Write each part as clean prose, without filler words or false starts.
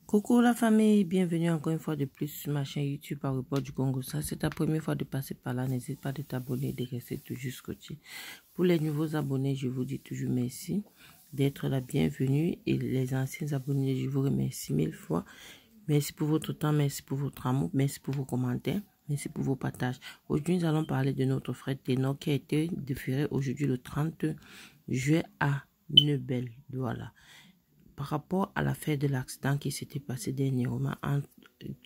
Coucou la famille, bienvenue encore une fois de plus sur ma chaîne YouTube Aéroport du Congo. Ça, c'est ta première fois de passer par là. N'hésite pas de t'abonner et de rester toujours scotché. Pour les nouveaux abonnés, je vous dis toujours merci d'être la bienvenue. Et les anciens abonnés, je vous remercie mille fois. Merci pour votre temps, merci pour votre amour, merci pour vos commentaires, merci pour vos partages. Aujourd'hui, nous allons parler de notre frère Ténor qui a été déféré aujourd'hui le 30 juillet à Neubel. Voilà. Par rapport à l'affaire de l'accident qui s'était passé dernièrement,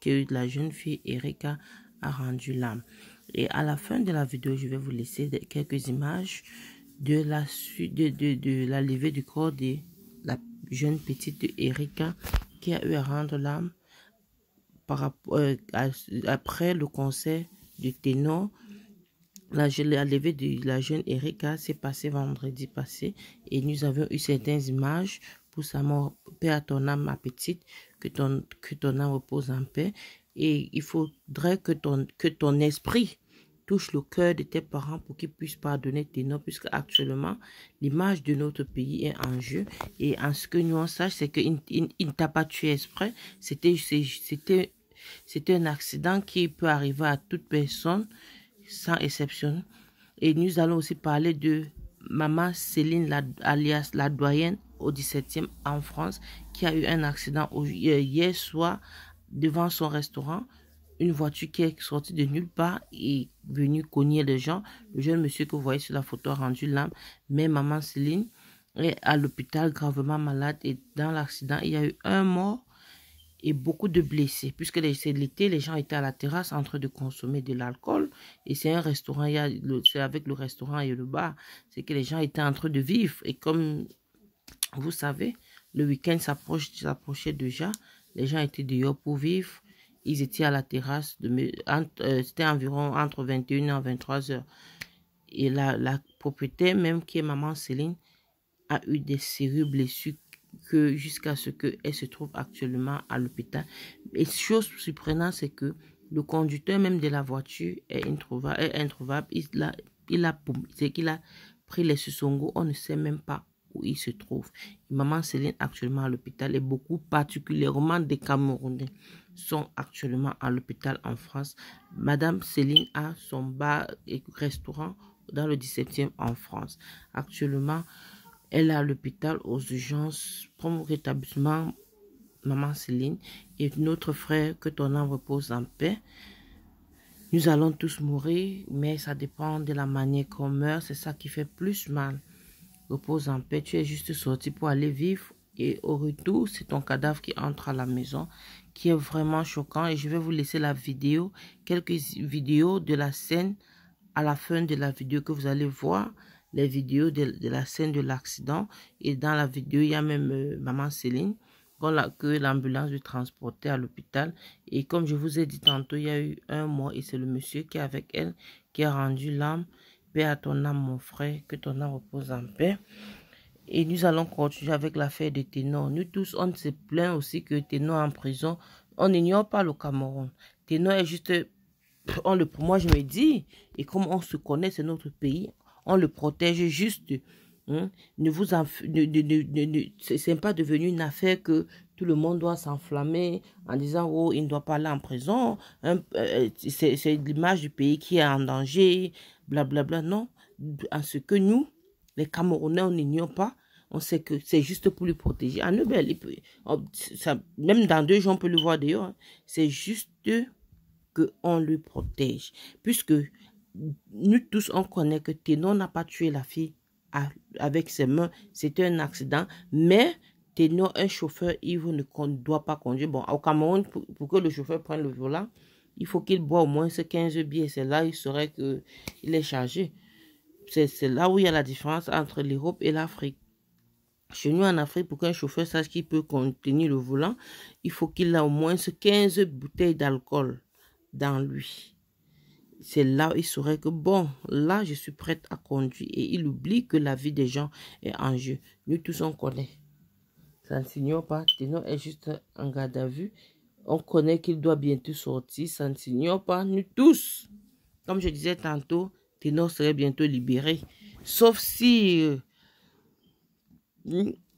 que la jeune fille Erika a rendu l'âme. Et à la fin de la vidéo, je vais vous laisser quelques images de la suite de la levée du corps de la jeune petite Erika qui a eu à rendre l'âme après le concert du Ténor. La levée de la jeune Erika s'est passée vendredi passé et nous avons eu certaines images pour sa mort. Paix à ton âme, ma petite, que ton âme repose en paix. Et il faudrait que ton esprit touche le cœur de tes parents pour qu'ils puissent pardonner Ténor, puisque actuellement l'image de notre pays est en jeu. Et en ce que nous on sache, c'est qu'il ne t'a pas tué exprès. C'était un accident qui peut arriver à toute personne sans exception. Et nous allons aussi parler de maman Céline, alias la doyenne au 17e en France, qui a eu un accident hier soir devant son restaurant. Une voiture qui est sortie de nulle part et venue cogner les gens. Le jeune monsieur que vous voyez sur la photo a rendu l'âme, mais maman Céline est à l'hôpital gravement malade et dans l'accident, il y a eu un mort et beaucoup de blessés, puisque c'est l'été, les gens étaient à la terrasse en train de consommer de l'alcool, et c'est un restaurant, c'est avec le restaurant et le bar, c'est que les gens étaient en train de vivre, et comme vous savez, le week-end s'approchait déjà, les gens étaient dehors pour vivre, ils étaient à la terrasse, c'était environ entre 21h et 23h, et la propriétaire même, qui est maman Céline, a eu des sérieuses blessures jusqu'à ce qu'elle se trouve actuellement à l'hôpital. Et chose surprenante, c'est que le conducteur même de la voiture est introuvable. C'est qu'il a pris les Sussongo, on ne sait même pas où il se trouve. Et maman Céline actuellement à l'hôpital et beaucoup, particulièrement des Camerounais, sont actuellement à l'hôpital en France. Madame Céline a son bar et restaurant dans le 17e en France. Actuellement, elle est à l'hôpital aux urgences, prompt rétablissement, maman Céline, et notre frère, que ton âme repose en paix. Nous allons tous mourir, mais ça dépend de la manière qu'on meurt, c'est ça qui fait plus mal. Repose en paix, tu es juste sorti pour aller vivre, et au retour, c'est ton cadavre qui entre à la maison, qui est vraiment choquant, et je vais vous laisser la vidéo, quelques vidéos de la scène, à la fin de la vidéo que vous allez voir, les vidéos de la scène de l'accident. Et dans la vidéo, il y a même maman Céline que l'ambulance lui transportait à l'hôpital. Et comme je vous ai dit tantôt, il y a eu un mort et c'est le monsieur qui est avec elle qui a rendu l'âme. Paix à ton âme, mon frère, que ton âme repose en paix. Et nous allons continuer avec l'affaire de Ténor. Nous tous, on se plaint aussi que Ténor en prison. On n'ignore pas le Cameroun. Ténor est juste... moi, je me dis, et comme on se connaît, c'est notre pays, on le protège juste. Hein? C'est pas devenu une affaire que tout le monde doit s'enflammer en disant, oh, il ne doit pas aller en prison. C'est l'image du pays qui est en danger, blablabla. Non, en ce que nous, les Camerounais, on n'ignore pas. On sait que c'est juste pour lui protéger. À Neubel, même dans 2 jours, on peut le voir d'ailleurs. Hein? C'est juste qu'on lui protège. Puisque nous tous, on connaît que Ténor n'a pas tué la fille avec ses mains. C'était un accident. Mais Ténor, un chauffeur ivre ne doit pas conduire. Bon, au Cameroun, pour que le chauffeur prenne le volant, il faut qu'il boive au moins 15 billets. C'est là il saurait qu'il est chargé. C'est là où il y a la différence entre l'Europe et l'Afrique. Chez nous en Afrique, pour qu'un chauffeur sache qu'il peut contenir le volant, il faut qu'il ait au moins 15 bouteilles d'alcool dans lui. C'est là où il saurait que, bon, là, je suis prête à conduire. Et il oublie que la vie des gens est en jeu. Nous tous, on connaît. Ça ne s'ignore pas. Ténor est juste en garde à vue. On connaît qu'il doit bientôt sortir. Ça ne s'ignore pas. Nous tous, comme je disais tantôt, Ténor serait bientôt libéré. Sauf si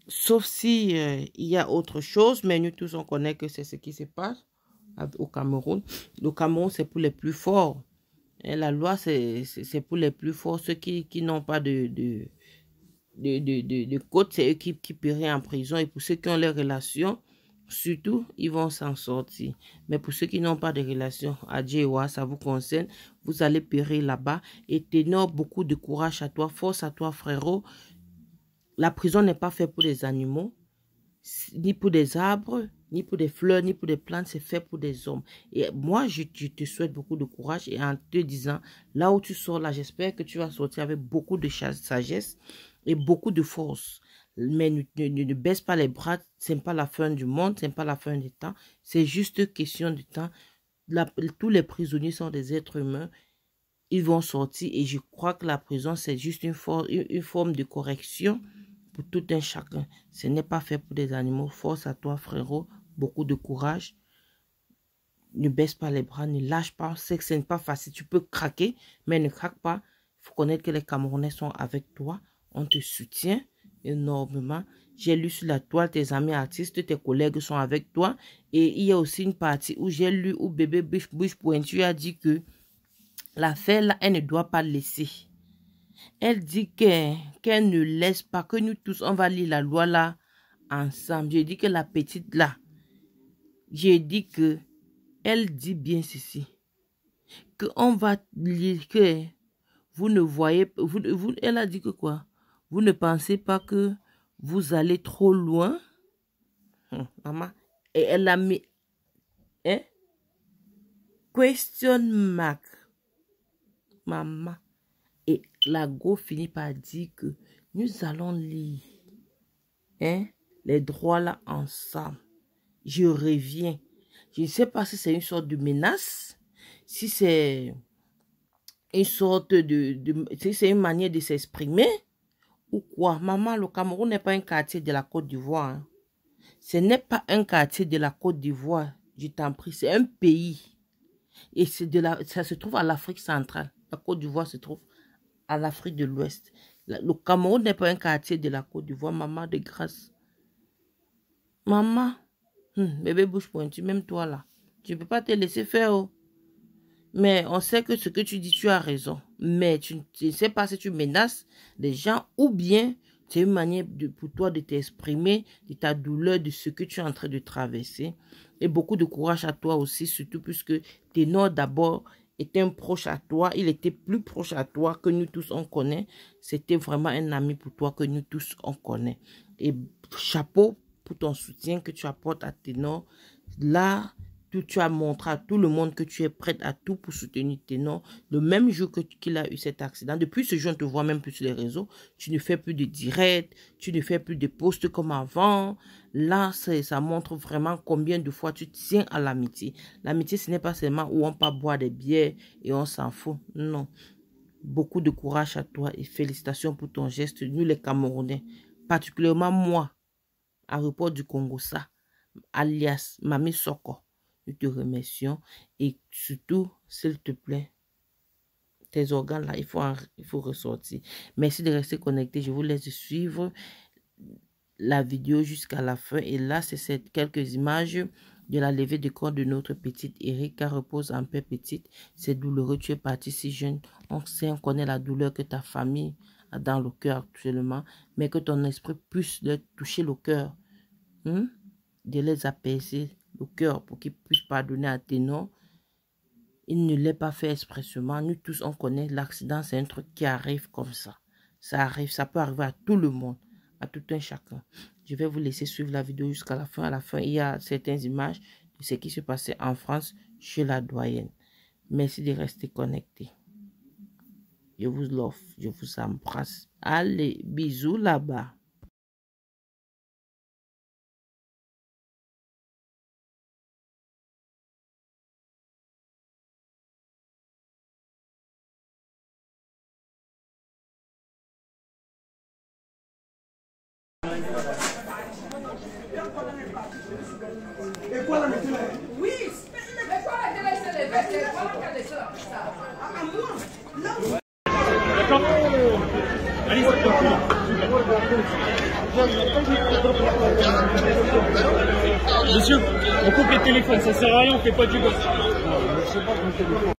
Sauf si il y a autre chose, mais nous tous on connaît que c'est ce qui se passe au Cameroun. Le Cameroun, c'est pour les plus forts. Et la loi, c'est pour les plus forts. Ceux qui n'ont pas de code, c'est eux qui paieraient en prison. Et pour ceux qui ont les relations, surtout, ils vont s'en sortir. Mais pour ceux qui n'ont pas de relations, Adjewa, ça vous concerne, vous allez périr là-bas. Et Ténor, beaucoup de courage à toi, force à toi, frérot. La prison n'est pas faite pour les animaux, ni pour des arbres, ni pour des fleurs, ni pour des plantes, c'est fait pour des hommes. Et moi, je te souhaite beaucoup de courage et en te disant, là où tu sors là, j'espère que tu vas sortir avec beaucoup de sagesse et beaucoup de force. Mais ne baisse pas les bras, ce n'est pas la fin du monde, ce n'est pas la fin du temps, c'est juste question de temps. Tous les prisonniers sont des êtres humains, ils vont sortir et je crois que la prison, c'est juste une forme de correction pour tout un chacun. Ce n'est pas fait pour des animaux. Force à toi, frérot. Beaucoup de courage. Ne baisse pas les bras, ne lâche pas. C'est que ce n'est pas facile. Tu peux craquer, mais ne craque pas. Il faut connaître que les Camerounais sont avec toi. On te soutient énormément. J'ai lu sur la toile, tes amis artistes, tes collègues sont avec toi. Et il y a aussi une partie où j'ai lu où bébé Bouche Pointue a dit que l'affaire là, elle ne doit pas laisser. Elle dit qu'elle ne laisse pas, que nous tous, on va lire la loi là ensemble. J'ai dit que la petite là, j'ai dit que, elle dit bien ceci, que on va lire, que vous ne voyez, elle a dit que quoi? Vous ne pensez pas que vous allez trop loin? Maman, et elle a mis, hein? Question mark. Maman. Et la go finit par dire que nous allons lire les droits là ensemble. Je reviens. Je ne sais pas si c'est une sorte de menace, si c'est une sorte si c'est une manière de s'exprimer ou quoi. Maman, le Cameroun n'est pas un quartier de la Côte d'Ivoire. Hein. Ce n'est pas un quartier de la Côte d'Ivoire, je t'en prie. C'est un pays. Et ça se trouve à l'Afrique centrale. La Côte d'Ivoire se trouve à l'Afrique de l'Ouest. Le Cameroun n'est pas un quartier de la Côte d'Ivoire, maman de grâce. Maman, bébé Bouche Pointue, même toi là, tu ne peux pas te laisser faire. Oh. Mais on sait que ce que tu dis, tu as raison. Mais tu ne sais pas si tu menaces les gens ou bien c'est une manière pour toi de t'exprimer de ta douleur, de ce que tu es en train de traverser. Et beaucoup de courage à toi aussi, surtout puisque Ténor d'abord était un proche à toi, il était plus proche à toi que nous tous on connaît. C'était vraiment un ami pour toi que nous tous on connaît. Et chapeau pour ton soutien que tu apportes à Ténor. Là, tu as montré à tout le monde que tu es prête à tout pour soutenir Ténor. Le même jour qu'il a eu cet accident, depuis ce jour, on ne te voit même plus sur les réseaux. Tu ne fais plus de directs, tu ne fais plus de posts comme avant. Là, ça montre vraiment combien de fois tu tiens à l'amitié. L'amitié, ce n'est pas seulement où on peut boire des bières et on s'en fout. Non. Beaucoup de courage à toi et félicitations pour ton geste. Nous, les Camerounais, particulièrement moi, aéroport du Congo, ça, alias Mami Soko. Nous te remercions et surtout, s'il te plaît, tes organes là, il faut ressortir. Merci de rester connecté. Je vous laisse suivre la vidéo jusqu'à la fin. Et là, c'est quelques images de la levée de corps de notre petite Erika. Repose en paix, petite. C'est douloureux. Tu es partie si jeune. On sait, on connaît la douleur que ta famille a dans le cœur actuellement. Mais que ton esprit puisse leur toucher le cœur. De les apaiser le cœur pour qu'ils puissent pardonner à Ténor. Il ne l'a pas fait expressément. Nous tous, on connaît l'accident, c'est un truc qui arrive comme ça. Ça arrive, ça peut arriver à tout le monde, à tout un chacun. Je vais vous laisser suivre la vidéo jusqu'à la fin. À la fin, il y a certaines images de ce qui se passait en France chez la doyenne. Merci de rester connecté. Je vous love, je vous embrasse. Allez, bisous là-bas. Et quoi la météo? Oui, mais quoi la télé s'est levée? C'est quoi la télé ça? à moi. Là, Allez, c'est On coupe les téléphones, ça sert à rien, on fait pas du gosse.